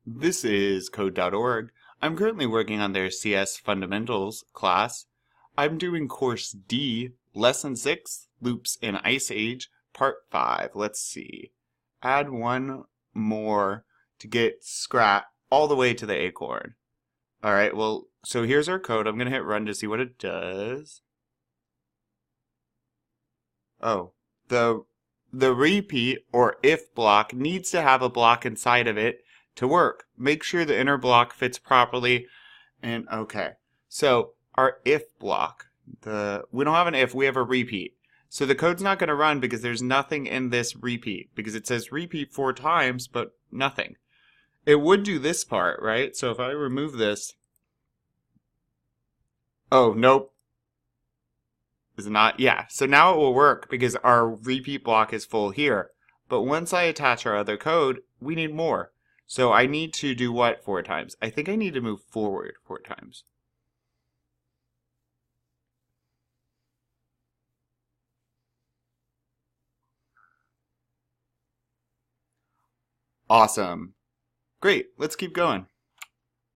This is Code.org. I'm currently working on their CS Fundamentals class. I'm doing Course D, Lesson 6, Loops in Ice Age, Part 5. Let's see. Add one more to get Scrat all the way to the acorn. Alright, well, so here's our code. I'm going to hit run to see what it does. Oh, the repeat or if block needs to have a block inside of it to work. Make sure the inner block fits properly. And okay, so our if block, we don't have an if, we have a repeat. So the code's not going to run because there's nothing in this repeat, because it says repeat 4 times, but nothing. It would do this part, right? So if I remove this, oh, nope. Is it not? Yeah, so now it will work because our repeat block is full here. But once I attach our other code, we need more. So I need to do what 4 times? I think I need to move forward 4 times. Awesome. Great, let's keep going.